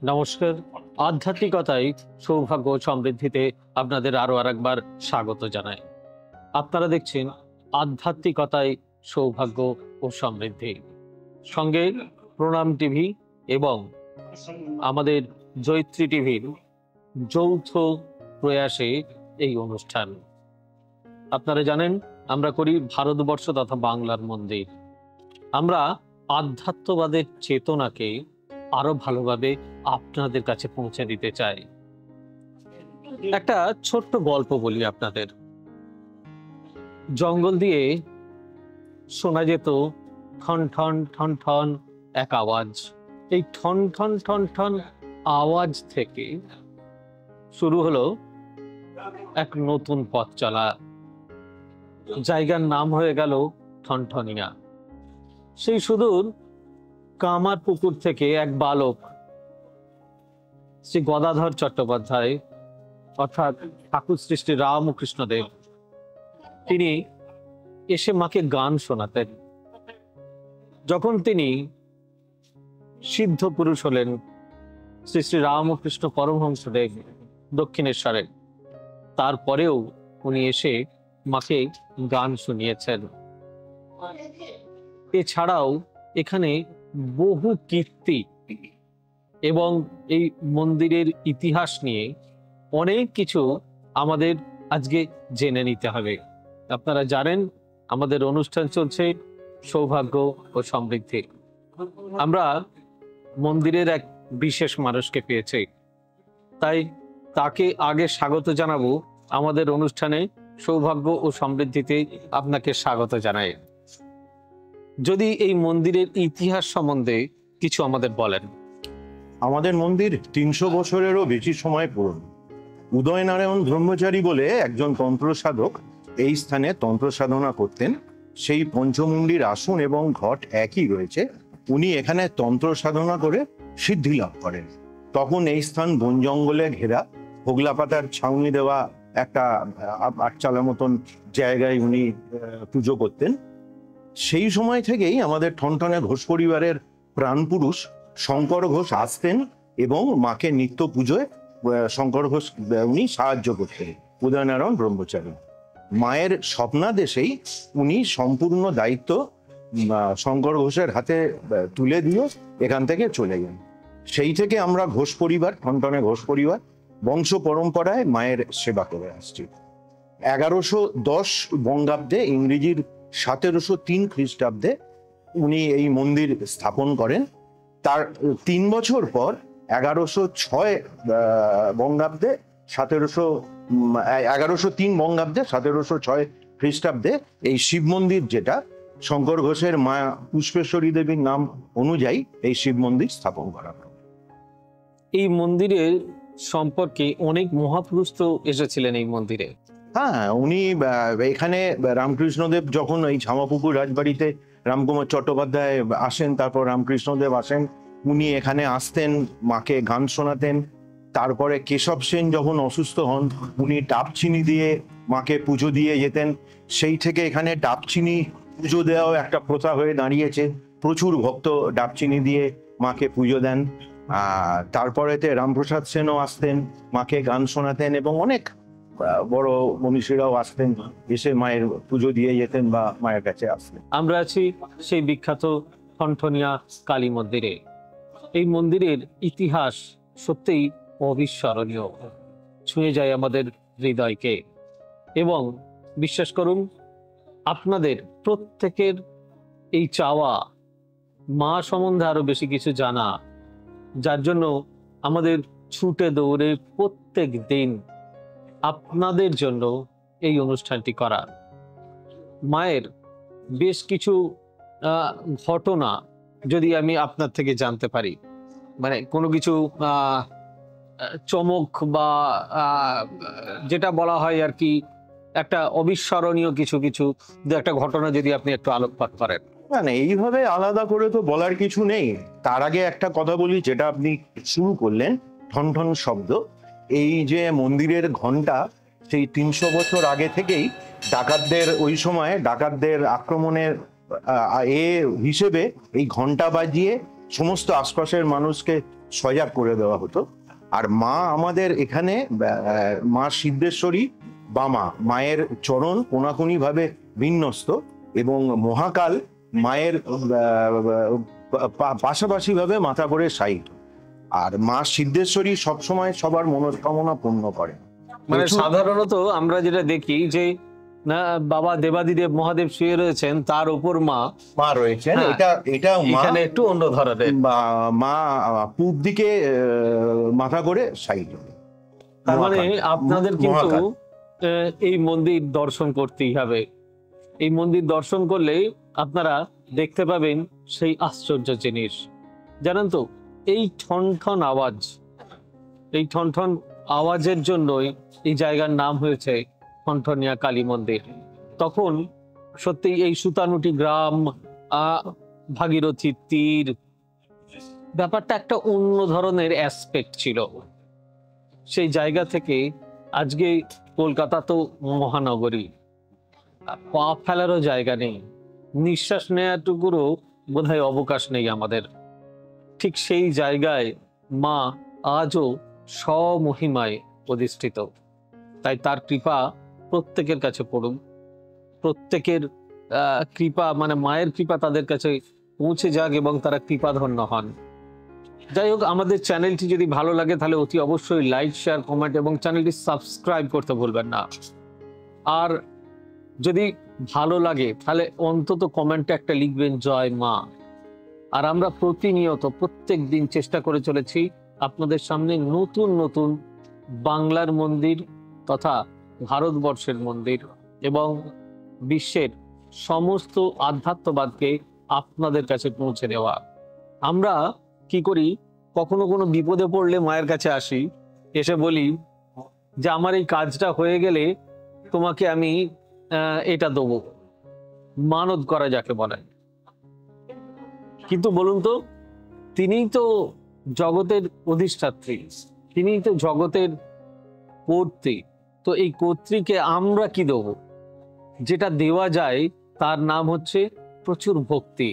নমস্কার। আধ্যাত্মিকতায় সৌভাগ্য ও সমৃদ্ধিতে আপনাদের আরো আরেকবার স্বাগত জানাই। আপনারা দেখছেন আধ্যাত্মিকতায় সৌভাগ্য ও সমৃদ্ধি। সঙ্গে প্রণাম টিভি এবং আমাদের জয়িত্রী টিভির যৌথ প্রয়াসে এই অনুষ্ঠান। আপনারা জানেন আমরা করি ভারতবর্ষ তথা বাংলার মন্দির। আমরা আধ্যাত্মবাদের চেতনাকে আরো ভালোভাবে আপনাদের কাছে পৌঁছে দিতে চাই। একটা ছোট্ট গল্প বলি আপনাদের। জঙ্গল দিয়ে শোনা যেত ঠন ঠন ঠন ঠন এক আওয়াজ। এই ঠন ঠন ঠন ঠন আওয়াজ থেকে শুরু হলো এক নতুন পথ চলা। জায়গার নাম হয়ে গেল ঠনঠনিয়া। সেই সুদূর কামার পুকুর থেকে এক বালক শ্রী গদাধর চট্টোপাধ্যায় অর্থাৎ ঠাকুর শ্রী শ্রী রামকৃষ্ণদেব, তিনি এসে মাকে গান শোনাতেন। যখন তিনি সিদ্ধ পুরুষ হলেন, শ্রী শ্রী রামকৃষ্ণ পরমহংসদেব দক্ষিণেশ্বরে, তারপরেও উনি এসে মাকে গান শুনিয়েছেন। এছাড়াও এখানে বহু কীর্তি এবং এই মন্দিরের ইতিহাস নিয়ে অনেক কিছু আমাদের আজকে জেনে নিতে হবে। আপনারা জানেন আমাদের অনুষ্ঠান চলছে সৌভাগ্য ও সমৃদ্ধি। আমরা মন্দিরের এক বিশেষ মানুষকে পেয়েছি, তাই তাকে আগে স্বাগত জানাবো। আমাদের অনুষ্ঠানে সৌভাগ্য ও সমৃদ্ধিতে আপনাকে স্বাগত জানাই। যদি এই মন্দিরের ইতিহাস সম্বন্ধে কিছু আমাদের বলেন। আমাদের মন্দির ৩০০ বছরেরও বেশি সময় পুরনো। উদয়নারায়ণ ব্রহ্মচারী বলে একজন তন্ত্র সাধক এই স্থানে তন্ত্র সাধনা করতেন। সেই পঞ্চমুণ্ডির আসন এবং ঘট একই রয়েছে। উনি এখানে তন্ত্র সাধনা করে সিদ্ধি লাভ করেন। তখন এই স্থান বন জঙ্গলে ঘেরা, হোগলা পাতার ছাউনি দেওয়া একটা আটচালা মতন জায়গায় উনি পুজো করতেন। সেই সময় থেকেই আমাদের ঠনঠনে ঘোষ পরিবারের প্রাণপুরুষ শঙ্কর ঘোষ আসতেন এবং মাকে নিত্য পুজোয় শঙ্কর ঘোষ উনি সাহায্য করতেন, উদয়নারায়ণ ব্রহ্মচারী। মায়ের স্বপ্নাদেশেই উনি সম্পূর্ণ দায়িত্ব শঙ্কর ঘোষের হাতে তুলে দিয়ে এখান থেকে চলে যান। সেই থেকে আমরা ঘোষ পরিবার, ঠনঠনে ঘোষ পরিবার বংশ পরম্পরায় মায়ের সেবা করে আসছি। 1110 বঙ্গাব্দে, ইংরেজির 1703 খ্রিস্টাব্দে উনি এই মন্দির স্থাপন করেন। তার 3 বছর পর 1106 বঙ্গাব্দে 1103 বঙ্গাব্দে 1706 খ্রিস্টাব্দে এই শিব মন্দির, যেটা শঙ্কর ঘোষের মা পুষ্পেশ্বরী দেবীর নাম অনুযায়ী এই শিব মন্দির স্থাপন করা হয়। এই মন্দিরের সম্পর্কে অনেক মহাপুরুষ তো এসেছিলেন এই মন্দিরে। হ্যাঁ, উনি এখানে রামকৃষ্ণদেব যখন এই ঝামাপুকুর রাজবাড়িতে রামকুমার চট্টোপাধ্যায় আসেন, তারপর রামকৃষ্ণদেব আসেন, উনি এখানে আসতেন, মাকে গান শোনাতেন। তারপরে কেশব সেন যখন অসুস্থ হন, উনি ডাবচিনি দিয়ে মাকে পুজো দিয়ে যেতেন। সেই থেকে এখানে ডাবচিনি পুজো দেওয়াও একটা প্রথা হয়ে দাঁড়িয়েছে। প্রচুর ভক্ত ডাবচিনি দিয়ে মাকে পুজো দেন। তারপরেতে রামপ্রসাদ সেনও আসতেন, মাকে গান শোনাতেন এবং অনেক বড় মনীষীরাও আসতেন, এসে মায়ের পুজো দিয়ে যেতেন বা মায়ের কাছে আসতেন। আমরা আছি সেই বিখ্যাত ঠনঠনিয়া কালী মন্দিরে। এই মন্দিরের ইতিহাস সত্যিই অবিস্মরণীয়, ছুঁয়ে যায় আমাদের হৃদয়কে। এবং বিশ্বাস করুন, আপনাদের প্রত্যেকের এই চাওয়া মা সম্বন্ধে আরো বেশি কিছু জানা, যার জন্য আমাদের ছুটে দৌড়ে প্রত্যেক দিন আপনাদের জন্য এই অনুষ্ঠানটি করা। মায়ের বেশ কিছু ঘটনা যদি আমি আপনার থেকে জানতে পারি, মানে কোনো কিছু চমক বা যেটা বলা হয় আর কি, একটা অবিস্মরণীয় কিছু কিছু দু একটা ঘটনা যদি আপনি একটু আলোকপাত করেন। না, এইভাবে আলাদা করে তো বলার কিছু নেই। তার আগে একটা কথা বলি, যেটা আপনি শুরু করলেন, ঠনঠন শব্দ। এই যে মন্দিরের ঘন্টা, সেই ৩০০ বছর আগে থেকেই ডাকাতদের, ওই সময় ডাকাতদের আক্রমণের হিসেবে এই ঘন্টা বাজিয়ে সমস্ত আশপাশের মানুষকে সজাগ করে দেওয়া হতো। আর মা আমাদের এখানে মা সিদ্ধেশ্বরী বামা, মায়ের চরণ কোনাকুনি ভাবে বিন্যস্ত, এবং মহাকাল মায়ের পাশাপাশি ভাবে মাথা করে শায়িত। আর মা সিদ্ধেশ্বরী সবসময় সবার মনস্কামনা পূর্ণ করে। মানে সাধারণত আমরা যেটা দেখি যে না, বাবা দেবাদিদেব মহাদেব শুয়ে রয়েছেন, তার উপর মা রয়েছেন। এটা এখানে একটু অন্য ধরনের, মা পূব দিকে মাথা করে শায়িত। তার মানে আপনাদের কিন্তু এই মন্দির দর্শন করতেই হবে। এই মন্দির দর্শন করলে আপনারা দেখতে পাবেন সেই আশ্চর্য জিনিস। জানেন তো, এই ঠন ঠন আওয়াজ, এই ঠন ঠন আওয়াজের জন্যই এই জায়গার নাম হয়েছে ঠনঠনিয়া কালী মন্দির। তখন সত্যি এই সুতানুটি গ্রাম, ভাগীরথী তীর, ব্যাপারটা একটা অন্য ধরনের অ্যাসপেক্ট ছিল। সেই জায়গা থেকে আজকে কলকাতা তো মহানগরী, পা ফেলারও জায়গা নেই, নিঃশ্বাস নেওয়াটুকুরও বোধহয় অবকাশ নেই আমাদের। ঠিক সেই জায়গায় মা আজও স্বমহিমায় অধিষ্ঠিত। তাই তার কৃপা প্রত্যেকের কাছে পড়ুন, প্রত্যেকের কৃপা মানে মায়ের কৃপা তাদের কাছে পৌঁছে যাক এবং তারা কৃপাধন্য হন। যাই হোক, আমাদের চ্যানেলটি যদি ভালো লাগে তাহলে অতি অবশ্যই লাইক, শেয়ার, কমেন্ট এবং চ্যানেলটি সাবস্ক্রাইব করতে ভুলবেন না। আর যদি ভালো লাগে তাহলে অন্তত কমেন্টে একটা লিখবেন জয় মা। আর আমরা প্রতিনিয়ত প্রত্যেক দিন চেষ্টা করে চলেছি আপনাদের সামনে নতুন নতুন বাংলার মন্দির তথা ভারতবর্ষের মন্দির এবং বিশ্বের সমস্ত আধ্যাত্মবাদকে আপনাদের কাছে পৌঁছে দেওয়া। আমরা কি করি, কখনো কোনো বিপদে পড়লে মায়ের কাছে আসি, এসে বলি যে আমার এই কাজটা হয়ে গেলে তোমাকে আমি এটা দেবো, মানত করা যাকে বলে। কিন্তু বলুন তো, তিনিই তো জগতের অধিষ্ঠাত্রী, তিনিই তো জগতের কর্ত্রী। তো এই কর্ত্রীকে আমরা কি দেব? যেটা দেওয়া যায় তার নাম হচ্ছে প্রচুর ভক্তি।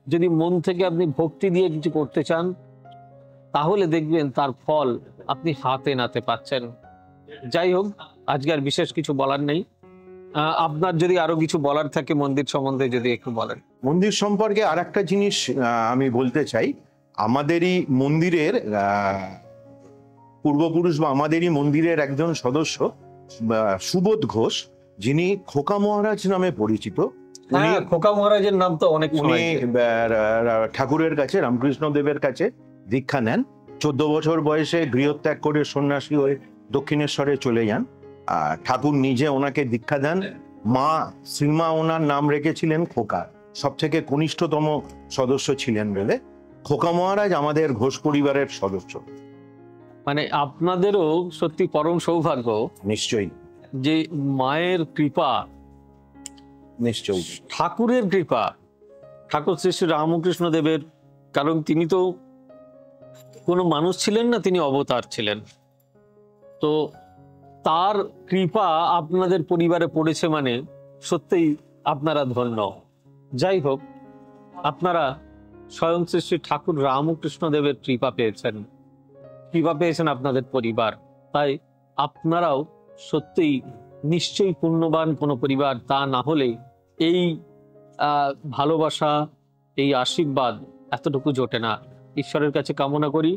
যদি মন থেকে আপনি ভক্তি দিয়ে কিছু করতে চান তাহলে দেখবেন তার ফল আপনি হাতে নাতে পাচ্ছেন। যাই হোক, আজকে আর বিশেষ কিছু বলার নেই। আপনার যদি আরো কিছু বলার থাকে মন্দির সম্বন্ধে যদি একটু বলেন। মন্দির সম্পর্কে আর একটা জিনিস আমি বলতে চাই। আমাদেরই মন্দিরের পূর্বপুরুষ বা আমাদেরই মন্দিরের একজন সদস্য সুবোধ ঘোষ, যিনি খোকা মহারাজ নামে পরিচিত। খোকা মহারাজের নাম তো অনেক, উনি ঠাকুরের কাছে, রামকৃষ্ণ দেবের কাছে দীক্ষা নেন। 14 বছর বয়সে গৃহত্যাগ করে সন্ন্যাসী হয়ে দক্ষিণেশ্বরে চলে যান। ঠাকুর নিজে ওনাকে দীক্ষা দেন। মা শ্রীমা ওনার নাম রেখেছিলেন খোকা, সব থেকে কনিষ্ঠতম সদস্য ছিলেন বলে খোকা মহারাজ আমাদের ঘোষ পরিবারের সদস্য। মানে আপনাদেরও সত্যি পরম সৌভাগ্য নিশ্চয়ই, যে মায়ের কৃপা, নিশ্চয়ই ঠাকুরের কৃপা, ঠাকুর শ্রী শ্রী রামকৃষ্ণ দেবের। কারণ তিনি তো কোনো মানুষ ছিলেন না, তিনি অবতার ছিলেন। তো তার কৃপা আপনাদের পরিবারে পড়েছে মানে সত্যিই আপনারা ধন্য। যাই হোক, আপনারা স্বয়ং শ্রী শ্রী ঠাকুর রামকৃষ্ণ দেবের কৃপা পেয়েছেন, কৃপা পেয়েছেন আপনাদের পরিবার। তাই আপনারাও সত্যিই নিশ্চয়ই পুণ্যবান কোনো পরিবার। তা না হলে এই ভালোবাসা, এই আশীর্বাদ এতটুকু জোটে না। ঈশ্বরের কাছে কামনা করি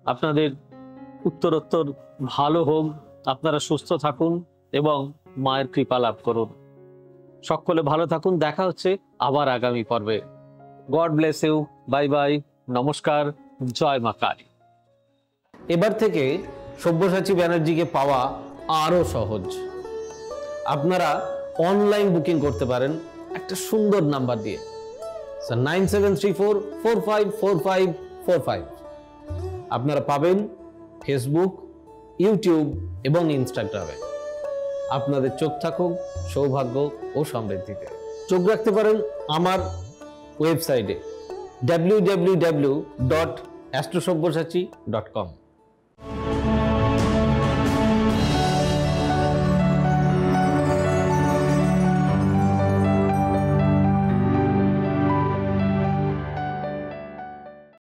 আপনাদের উত্তরোত্তর ভালো হোক, আপনারা সুস্থ থাকুন এবং মায়ের কৃপা লাভ করুন। সকলে ভালো থাকুন। দেখা হচ্ছে আবার আগামী পর্বে। God bless you. Bye bye. নমস্কার। জয় মা কালী। এবার থেকে সব্যসাচী ব্যানার্জিকে পাওয়া আরো সহজ। আপনারা অনলাইন বুকিং করতে পারেন একটা সুন্দর নাম্বার দিয়ে, 9734454545। আপনারা পাবেন ফেসবুক, ইউটিউব এবং ইনস্টাগ্রামে। আপনাদের চোখ থাকুক সৌভাগ্য ও সমৃদ্ধিতে। চোখ রাখতে পারেন আমার ওয়েবসাইটে www.astrosabbyasachi.com।